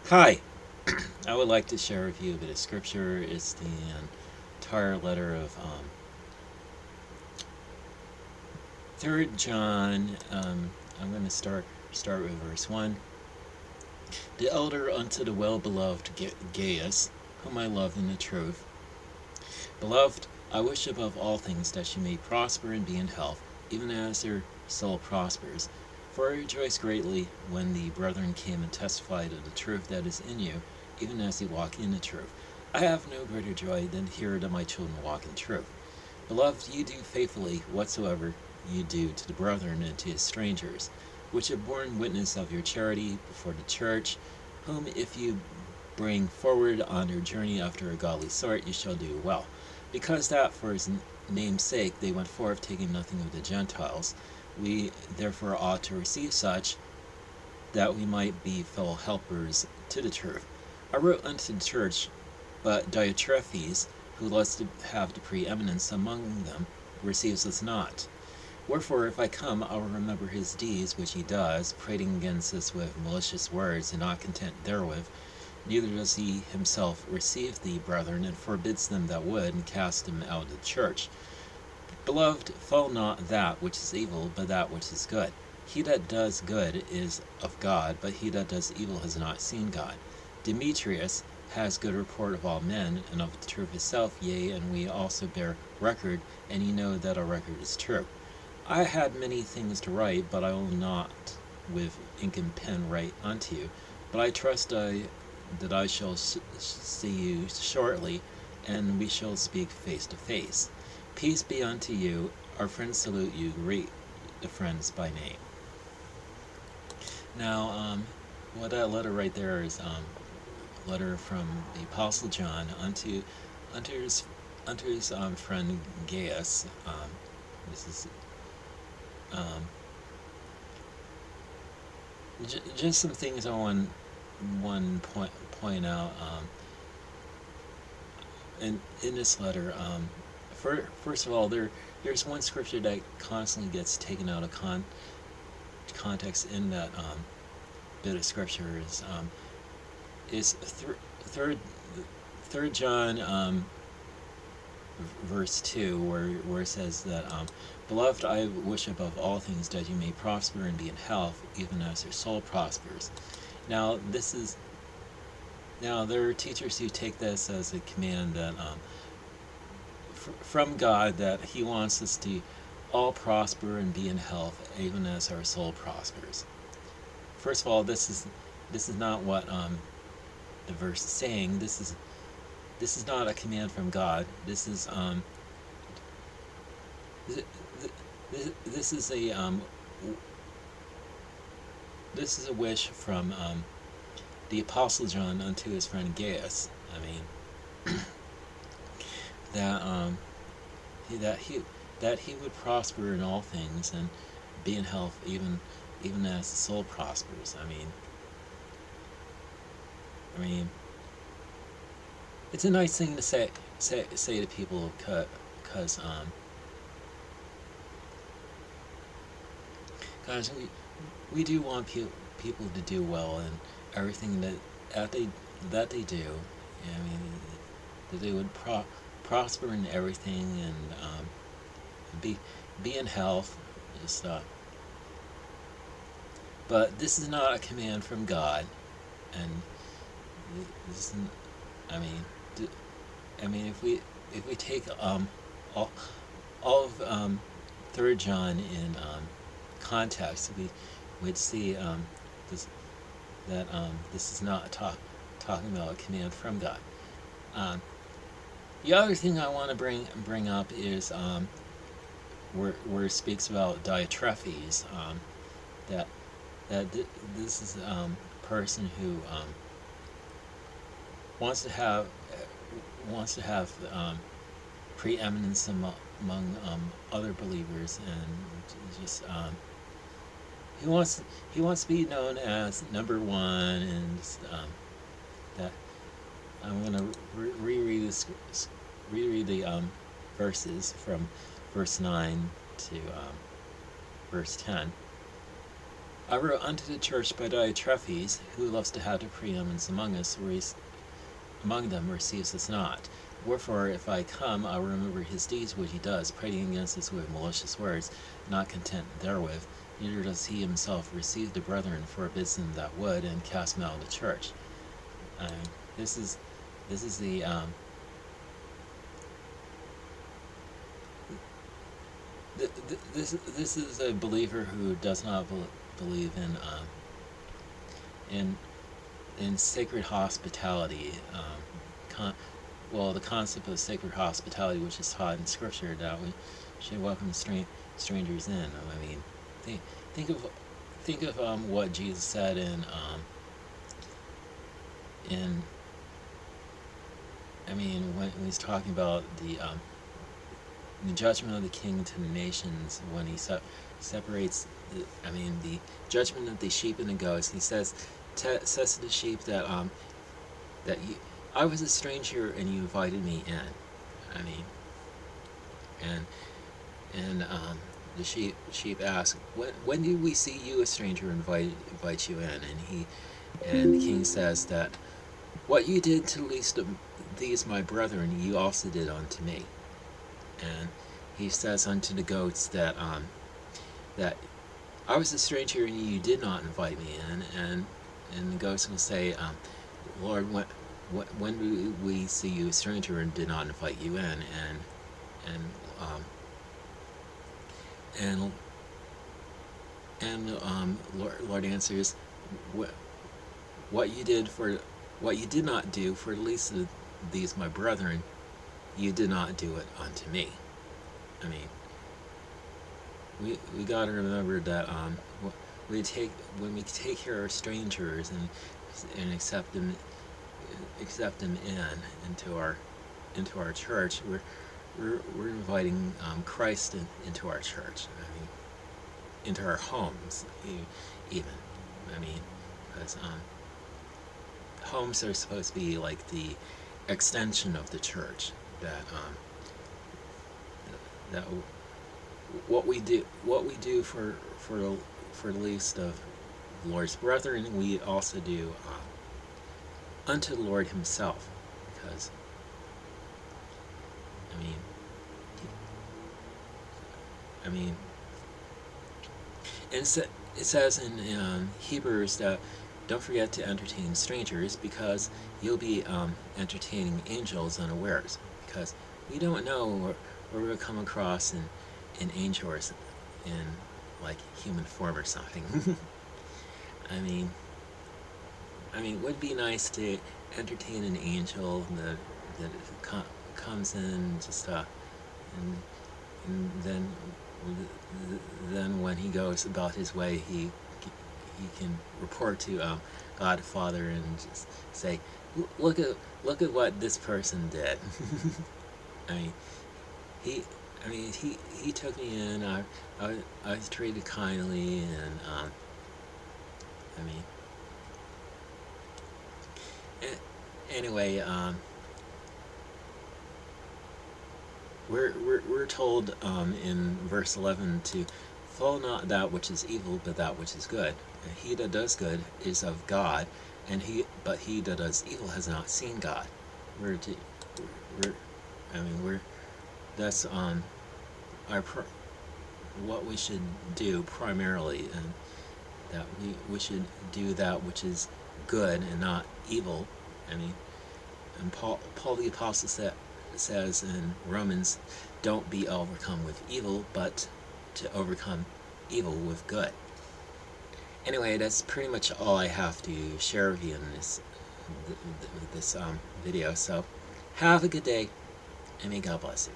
Hi, I would like to share with you a bit of scripture. It's the entire letter of 3rd John. I'm going to start with verse 1. The elder unto the well-beloved Gaius, whom I love in the truth. Beloved, I wish above all things that you may prosper and be in health, even as your soul prospers. For I rejoice greatly when the brethren came and testified of the truth that is in you, even as you walk in the truth. I have no greater joy than to hear that my children walk in truth. Beloved, you do faithfully whatsoever you do to the brethren and to strangers, which have borne witness of your charity before the church, whom if you bring forward on their journey after a godly sort, you shall do well. Because that for his name's sake they went forth, taking nothing of the Gentiles, we therefore ought to receive such, that we might be fellow helpers to the truth. I wrote unto the church, but Diotrephes, who loves to have the preeminence among them, receives us not. Wherefore, if I come, I will remember his deeds which he does, prating against us with malicious words, and not content therewith. Neither does he himself receive the brethren, and forbids them that would, and casts them out of the church. Beloved, follow not that which is evil, but that which is good. He that does good is of God, but he that does evil has not seen God. Demetrius has good report of all men, and of the truth itself, yea, and we also bear record, and ye know that our record is true. I had many things to write, but I will not with ink and pen write unto you. But I trust that I shall see you shortly, and we shall speak face to face. Peace be unto you. Our friends salute you. Greet the friends by name. Now, what that letter right there is a letter from the Apostle John unto his friend Gaius. This is um, just some things I want one point out. In this letter, first of all, there's one scripture that constantly gets taken out of context in that bit of scripture is third John verse 2, where it says that beloved, I wish above all things that you may prosper and be in health, even as your soul prospers. Now there are teachers who take this as a command that from God, that He wants us to all prosper and be in health, even as our soul prospers. First of all, this is not what the verse is saying. This is not a command from God. This is a wish from the Apostle John unto his friend Gaius. I mean, that that he that he would prosper in all things and be in health, even as the soul prospers. I mean, it's a nice thing to say to people, because guys, we do want people to do well and everything that they do. I mean, that they would prosper in everything, and be in health, just but this is not a command from God, and this is, I mean, if we take all of 3rd John in context, we'd see this that this is not talking about a command from God. The other thing I want to bring up is where it speaks about Diotrephes, that this is a person who wants to have preeminence among other believers, and just he wants to be known as number one, and that I'm gonna reread the verses from verse 9 to verse 10. I wrote unto the church by Diotrephes, who loves to have the preeminence among us, among them receives us not. Wherefore, if I come, I will remember his deeds which he does, prating against us with malicious words, not content therewith. Neither does he himself receive the brethren, forbids them that would, and cast them out of the church. This is the this is a believer who does not believe in in sacred hospitality. The concept of sacred hospitality, which is taught in Scripture, that we should welcome strangers in. I mean, think of what Jesus said in when he's talking about the judgment of the king to the nations, when he separates the judgment of the sheep and the goats. He says to the sheep that I was a stranger and you invited me in. The sheep ask, when did we see you a stranger invite you in? And the king says that what you did to the least of these my brethren, you also did unto me. And he says unto the goats that I was a stranger and you did not invite me in, and the goats will say, Lord, when do we see you a stranger and did not invite you in? Lord answers, what you did not do for the least of these my brethren, you did not do it unto me. We gotta remember that when we take care of strangers and accept them into our church, we're inviting Christ into our church. Into our homes, even. Because homes are supposed to be like the extension of the church. That what we do for the least of the Lord's brethren, we also do unto the Lord Himself. Because and it says in Hebrews that don't forget to entertain strangers, because you'll be entertaining angels unawares. Because we don't know where we'll come across an angel or in like human form or something. It would be nice to entertain an angel that comes in just and then when he goes about his way, he can report to God the Father and just say, look at what this person did. He took me in. I was treated kindly, and anyway, we're told in verse 11 to follow not that which is evil, but that which is good. And he that does good is of God, but he that does evil has not seen God. That's what we should do primarily, and that we should do that which is good and not evil. And Paul the Apostle says in Romans, don't be overcome with evil, but to overcome evil with good. Anyway, that's pretty much all I have to share with you in this video. So have a good day, and may God bless you.